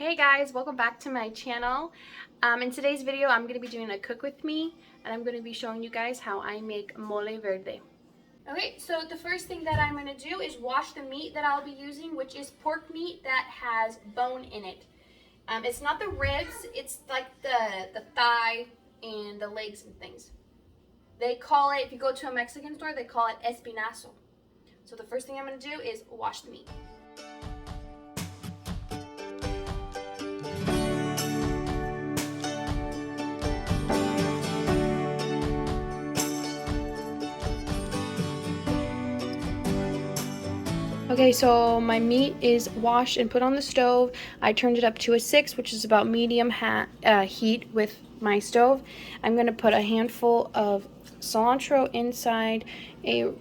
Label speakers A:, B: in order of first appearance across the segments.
A: Hey guys, welcome back to my channel. In today's video, I'm going to be doing a cook with me, and I'm going to be showing you guys how I make mole verde. Okay, so the first thing that I'm going to do is wash the meat that I'll be using, which is pork meat that has bone in it. It's not the ribs, it's like the thigh and the legs and things. They call it, if you go to a Mexican store, they call it espinazo. So the first thing I'm going to do is wash the meat. Okay, so my meat is washed and put on the stove. I turned it up to a 6, which is about medium heat with my stove. I'm going to put a handful of cilantro inside, a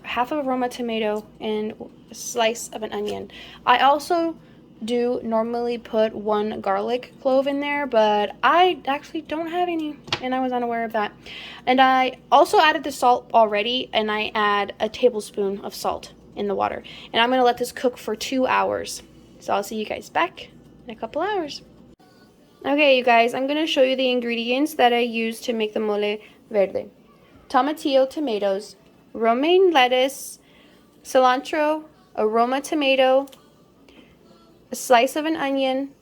A: half of a Roma tomato, and a slice of an onion. I also do normally put 1 garlic clove in there, but I actually don't have any, and I was unaware of that. And I also added the salt already, and I add a tablespoon of salt in the water. And I'm going to let this cook for 2 hours. So I'll see you guys back in a couple hours. Okay, you guys, I'm going to show you the ingredients that I use to make the mole verde. Tomatillo tomatoes, romaine lettuce, cilantro, a Roma tomato, a slice of an onion,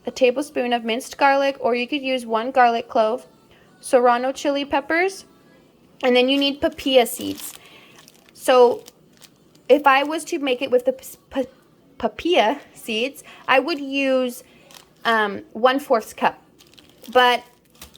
A: a tablespoon of minced garlic, or you could use 1 garlic clove, serrano chili peppers, and then you need papaya seeds. So if I was to make it with the papaya seeds, I would use 1/4 cup. But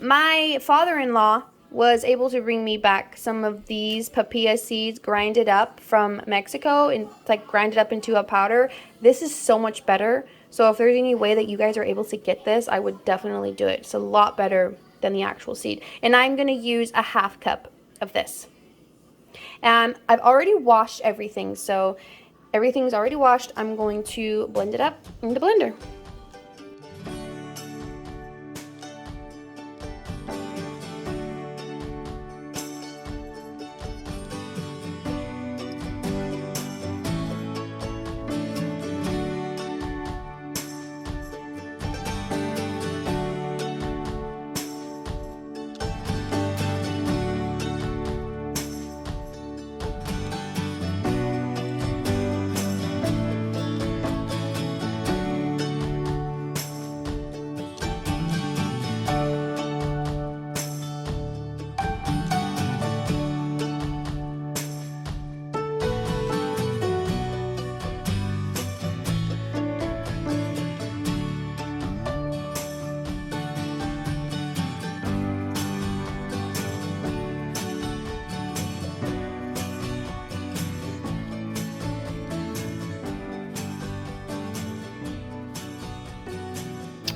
A: my father-in-law was able to bring me back some of these papaya seeds grinded up from Mexico and like grinded up into a powder. This is so much better. So if there's any way that you guys are able to get this, I would definitely do it. It's a lot better than the actual seed. And I'm going to use a 1/2 cup of this. And I've already washed everything, so everything's already washed. I'm going to blend it up in the blender.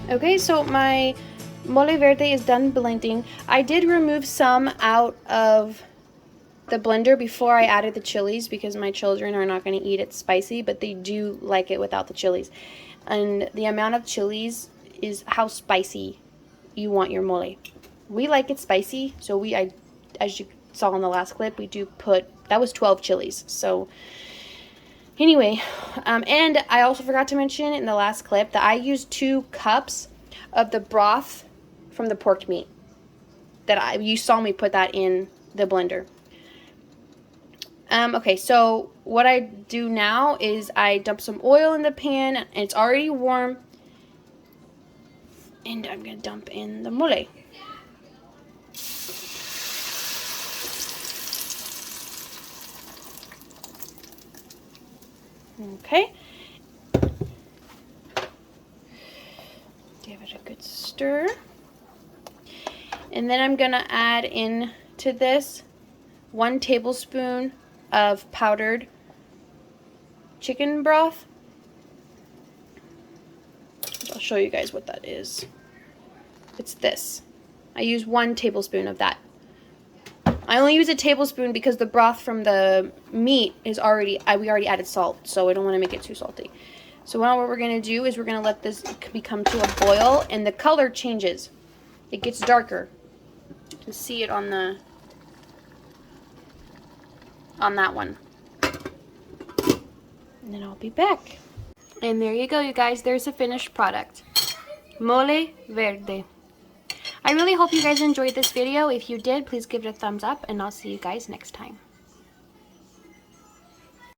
A: Okay, so my mole verde is done blending. I did remove some out of the blender before I added the chilies because my children are not going to eat it spicy, but they do like it without the chilies. And the amount of chilies is how spicy you want your mole. We like it spicy, so as you saw in the last clip, we do put, that was 12 chilies. So anyway, and I also forgot to mention in the last clip that I used 2 cups of the broth from the pork meat. You saw me put that in the blender. Okay, so what I do now is I dump some oil in the pan, and it's already warm, and I'm gonna dump in the mole. Okay. Give it a good stir. And then I'm going to add in to this 1 tablespoon of powdered chicken broth. I'll show you guys what that is. It's this. I use 1 tablespoon of that. I only use a tablespoon because the broth from the meat is we already added salt, so I don't want to make it too salty. So now what we're going to do is we're going to let this become to a boil, and the color changes. It gets darker. You can see it on that one. And then I'll be back. And there you go, you guys. There's the finished product. Mole verde. I really hope you guys enjoyed this video. If you did, please give it a thumbs up, and I'll see you guys next time.